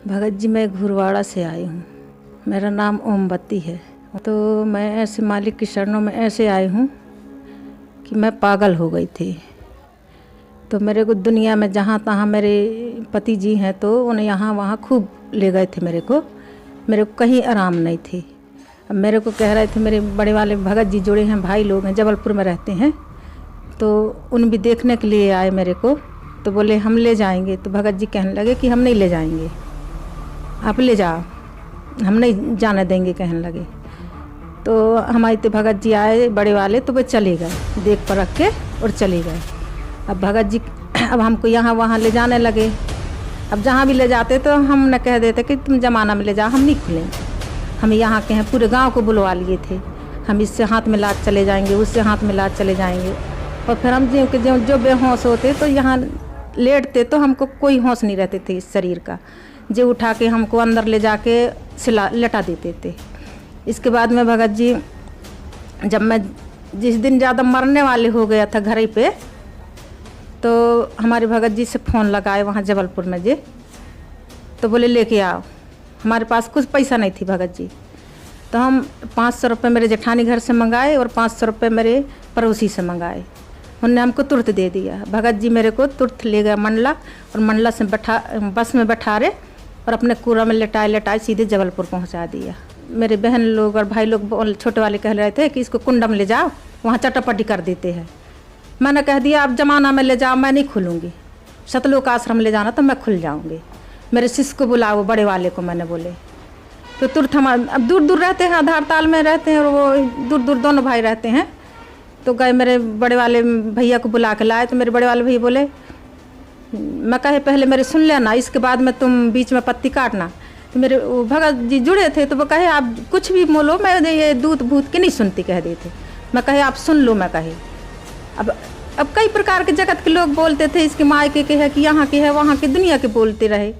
भगत जी, मैं घुरवाड़ा से आई हूँ। मेरा नाम ओमबत्ती है। तो मैं ऐसे मालिक की शरणों में ऐसे आई हूँ कि मैं पागल हो गई थी। तो मेरे को दुनिया में जहाँ तहाँ मेरे पति जी हैं तो उन्हें यहाँ वहाँ खूब ले गए थे। मेरे को कहीं आराम नहीं थी। अब मेरे को कह रहे थे, मेरे बड़े वाले भगत जी जुड़े हैं, भाई लोग हैं, जबलपुर में रहते हैं, तो उन भी देखने के लिए आए मेरे को। तो बोले हम ले जाएंगे। तो भगत जी कहने लगे कि हम नहीं ले जाएंगे, आप ले जाओ, हम नहीं जाने देंगे, कहने लगे। तो हमारे तो भगत जी आए बड़े वाले, तो वे चले गए देख परख के और चले गए। अब भगत जी अब हमको यहाँ वहाँ ले जाने लगे। अब जहाँ भी ले जाते तो हम न कह देते कि तुम जमाना में ले जाओ, हम नहीं खुलेंगे, हम यहाँ के हैं। पूरे गांव को बुलवा लिए थे, हम इससे हाथ में लाद चले जाएंगे, उससे हाथ में लाद चले जाएंगे। और फिर हम जो बेहोश होते तो यहाँ लेटते तो हमको कोई होश नहीं रहते थे इस शरीर का। जो उठा के हमको अंदर ले जाके लेटा देते थे। इसके बाद में भगत जी, जब मैं जिस दिन ज़्यादा मरने वाले हो गया था घर पे, तो हमारे भगत जी से फ़ोन लगाए वहाँ जबलपुर में जे, तो बोले लेके आओ। हमारे पास कुछ पैसा नहीं थी भगत जी, तो हम 500 रुपये मेरे जेठानी घर से मंगाए और 500 रुपये मेरे पड़ोसी से मंगाए। उन्होंने हमको तुरंत दे दिया। भगत जी मेरे को तुरंत ले गया मंडला, और मंडला से बस में बैठा रहे और अपने कूड़ा में लेटाए सीधे जबलपुर पहुंचा दिया। मेरे बहन लोग और भाई लोग छोटे वाले कह रहे थे कि इसको कुंडम ले जाओ, वहाँ चटापटी कर देते हैं। मैंने कह दिया आप जमाना में ले जाओ, मैं नहीं खुलूँगी। सतलोक आश्रम ले जाना तो मैं खुल जाऊँगी। मेरे शिष्य को बुलाओ, बड़े वाले को, मैंने बोले। तो तुरंत हम अब दूर दूर रहते हैं, आधार ताल में रहते हैं, और वो दूर दूर दोनों भाई रहते हैं। तो गए मेरे बड़े वाले भैया को बुला के लाए। तो मेरे बड़े वाले भैया बोले, मैं कहे पहले मेरे सुन लेना, इसके बाद में तुम बीच में पत्ती काटना। तो मेरे भगत जी जुड़े थे, तो वो कहे आप कुछ भी बोलो, मैं ये दूत भूत की नहीं सुनती, कह देते। मैं कहे आप सुन लो। मैं कहे अब कई प्रकार के जगत के लोग बोलते थे, इसके मायके के है कि यहाँ के है, वहाँ के, दुनिया के बोलते रहे।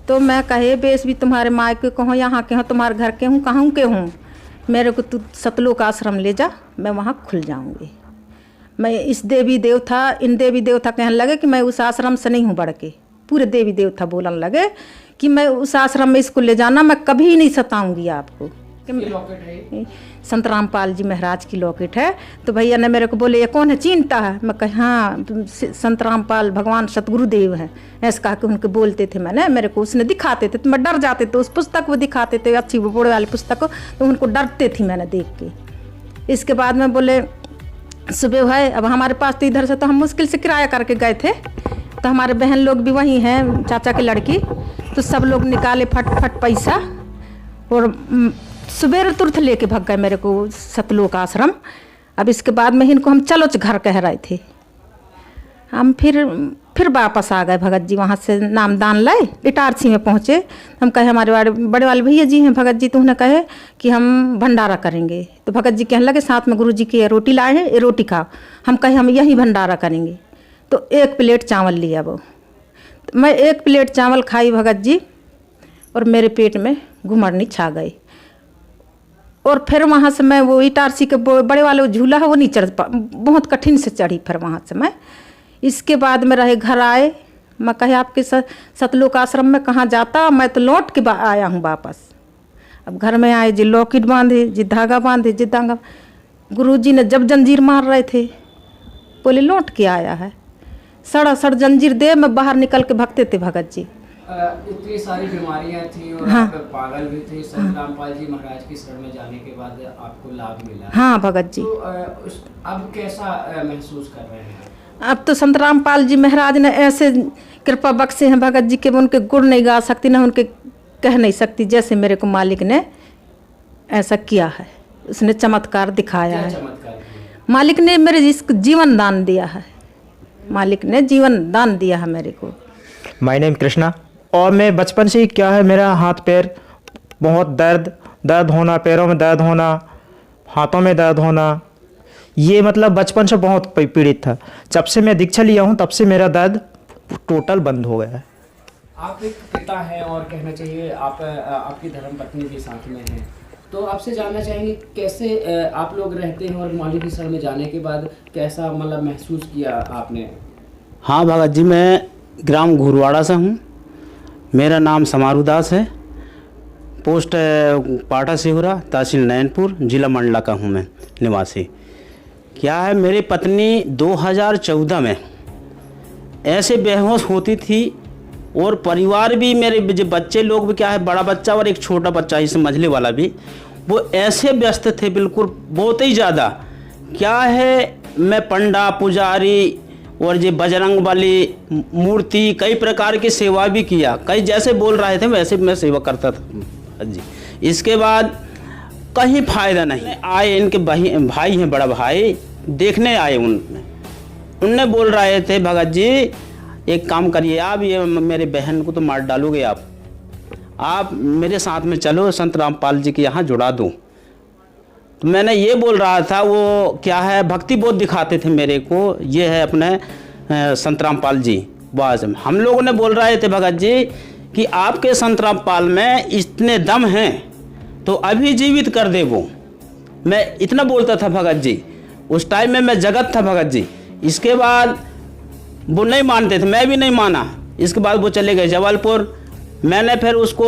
तो मैं कहे बेस भी तुम्हारे मायके को हूँ, यहाँ के हूँ, तुम्हारे घर के हूँ, कहाँ के हूँ, मेरे को तू सतलोक आश्रम ले जा, मैं वहाँ खुल जाऊँगी। मैं इस देवी देवता, इन देवी देवता कहने लगे कि मैं उस आश्रम से नहीं हूँ बढ़ के। पूरे देवी देवता बोलने लगे कि मैं उस आश्रम में इसको ले जाना, मैं कभी नहीं सताऊँगी आपको। लॉकेट है संत रामपाल जी महाराज की लॉकेट है। तो भैया ने मेरे को बोले ये कौन है, चीनता है? मैं कहा हाँ, संत रामपाल भगवान सतगुरुदेव हैं, ऐसे कहा कि उनके बोलते थे। मैंने मेरे को उसने दिखाते थे, तो मैं डर जाते थे। उस पुस्तक वो दिखाते थे, अच्छी बड़े वाली पुस्तक को, तो उनको डरते थी मैंने देख के। इसके बाद में बोले सुबह है, अब हमारे पास तो इधर से तो हम मुश्किल से किराया करके गए थे। तो हमारे बहन लोग भी वहीं हैं, चाचा की लड़की, तो सब लोग निकाले फट पैसा, और सुबह तुरंत लेके भाग गए मेरे को सतलोक आश्रम। अब इसके बाद में इनको हम चलो घर कह रहे थे। हम फिर वापस आ गए। भगत जी वहाँ से नाम दान लाए, इटारसी में पहुँचे। हम कहे हमारे बड़े वाले भैया जी हैं भगत जी, तो उन्होंने कहे कि हम भंडारा करेंगे। तो भगत जी कहने लगे साथ में गुरु जी की रोटी लाए हैं, ये रोटी खाओ। हम कहे हम यही भंडारा करेंगे। तो 1 प्लेट चावल लिया वो। तो मैं 1 प्लेट चावल खाई भगत जी, और मेरे पेट में घुमड़नी छा गई। और फिर वहाँ से मैं वो इटारसी के बड़े वाले झूला है वो नहीं चढ़ पा, बहुत कठिन से चढ़ी। फिर वहाँ से मैं इसके बाद में रहे घर आए। मैं कहे आपके सतलोक आश्रम में कहाँ जाता, मैं तो लौट के आया हूँ वापस। अब घर में आए, जी लॉकेट बांधे, जी धागा बांधे, जी धागा। गुरुजी ने जब जंजीर मार रहे थे, बोले लौट के आया है। सड़ जंजीर दे मैं बाहर निकल के भगते थे भगत जी। इतनी सारी बीमारियां थी और हाँ, आप पागल भी थे। संत रामपाल जी महाराज की शरण में जाने के बाद आपको लाभ मिला। हाँ भगत जी। तो अब कैसा महसूस कर रहे हैं? अब तो संत रामपाल जी महाराज ने ऐसे कृपा बख्शे हैं भगत जी के, उनके गुण नहीं गा सकती, ना उनके कह नहीं सकती। जैसे मेरे को मालिक ने ऐसा किया है, उसने चमत्कार दिखाया है। मालिक ने मेरे जिसको जीवन दान दिया है, मालिक ने जीवन दान दिया है मेरे को। My name Krishna. और मैं बचपन से ही क्या है, मेरा हाथ पैर बहुत दर्द होना, पैरों में दर्द होना, हाथों में दर्द होना, ये मतलब बचपन से बहुत पीड़ित था। जब से मैं दीक्षा लिया हूँ तब से मेरा दर्द टोटल बंद हो गया है। आप एक पिता हैं और कहना चाहिए आप आपकी धर्मपत्नी भी साथ में हैं, तो आपसे जानना चाहेंगे कैसे आप लोग रहते हैं और मालिक की शरण में जाने के बाद कैसा मतलब महसूस किया आपने? हाँ भगत जी, मैं ग्राम घुरवाड़ा से हूँ। मेरा नाम समारू दास है, पोस्ट पाटा सिहुरा, तहसील नैनपुर, जिला मंडला का हूँ मैं निवासी। क्या है, मेरी पत्नी 2014 में ऐसे बेहोश होती थी और परिवार भी, मेरे जो बच्चे लोग भी, क्या है, बड़ा बच्चा और एक छोटा बच्चा इस मंझले वाला भी, वो ऐसे व्यस्त थे बिल्कुल बहुत ही ज़्यादा। क्या है, मैं पंडा पुजारी और ये बजरंग बली मूर्ति कई प्रकार की सेवा भी किया, कई जैसे बोल रहे थे वैसे मैं सेवा करता था जी। इसके बाद कहीं फ़ायदा नहीं आए। इनके भाई हैं, बड़ा भाई देखने आए, उनने बोल रहे थे भगत जी एक काम करिए, आप ये मेरे बहन को तो मार डालोगे, आप मेरे साथ में चलो, संत रामपाल जी के यहाँ जुड़ा दूँ। तो मैंने ये बोल रहा था, वो क्या है भक्ति बहुत दिखाते थे मेरे को, ये है अपने संत रामपाल जी। बस हम लोगों ने बोल रहे थे भगत जी कि आपके संत रामपाल में इतने दम हैं तो अभी जीवित कर दे वो। मैं इतना बोलता था भगत जी, उस टाइम में मैं जगत था भगत जी। इसके बाद वो नहीं मानते थे, मैं भी नहीं माना। इसके बाद वो चले गए जबलपुर। मैंने फिर उसको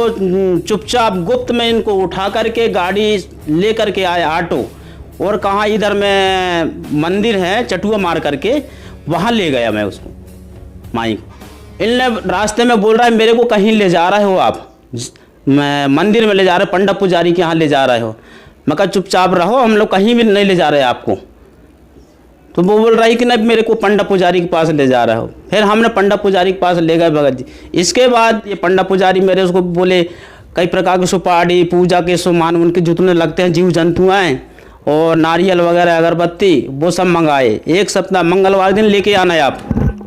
चुपचाप गुप्त में इनको उठा करके गाड़ी ले करके आया ऑटो, और कहाँ इधर में मंदिर है चटुआ मार करके, वहाँ ले गया मैं उसको माई को। इनने रास्ते में बोल रहा है मेरे को कहीं ले जा रहे हो आप, मैं मंदिर में ले जा रहे, पंडा पुजारी के यहाँ ले जा रहे हो। मैं कहा चुपचाप रहो, हम लोग कहीं भी नहीं ले जा रहे आपको। तो वो बोल रही कि नहीं मेरे को पंडा पुजारी के पास ले जा रहा हो। फिर हमने पंडा पुजारी के पास ले गए भगत जी। इसके बाद ये पंडा पुजारी मेरे उसको बोले कई प्रकार के सुपारी पूजा के सामान उनके जितने लगते हैं जीव जंतुएँ और नारियल वगैरह अगरबत्ती वो सब मंगाए। एक सप्ताह मंगलवार दिन लेके आना है आप।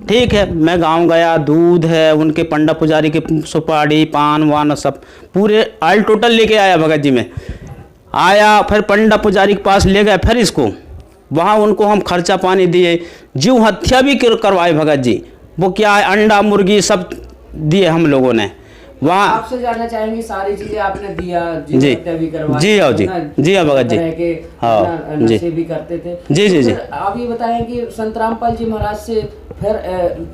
ठीक है, मैं गांव गया, दूध है उनके पंडा पुजारी के, सुपारी पान वान सब पूरे ऑल टोटल लेके आया भगत जी में। आया फिर पंडा पुजारी के पास ले गए, फिर इसको वहाँ उनको हम खर्चा पानी दिए, जीव हत्या भी करवाए भगत जी। वो क्या है अंडा मुर्गी सब दिए हम लोगों ने वहाँ। आपसे जानना चाहेंगे सारी चीजें आपने दिया, जी भी करवाई, जी हाँ जी जी हाँ भगत जी, हाँ जी भी करते थे जी जी जी। आप ये बताएं कि संत रामपाल जी महाराज से फिर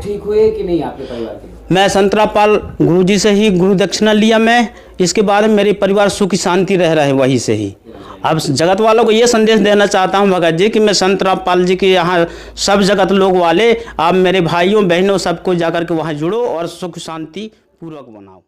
ठीक हुए कि नहीं आपके परिवार के? मैं संत रामपाल गुरु जी से ही गुरु दक्षिणा लिया मैं। इसके बाद मेरे परिवार सुखी शांति रह रहे वहीं से ही। अब जगत वालों को ये संदेश देना चाहता हूँ भगत जी कि मैं संत रामपाल जी के यहाँ सब जगत लोग वाले, आप मेरे भाइयों बहनों सबको जाकर के वहाँ जुड़ो और सुख शांति पूर्वक बनाओ।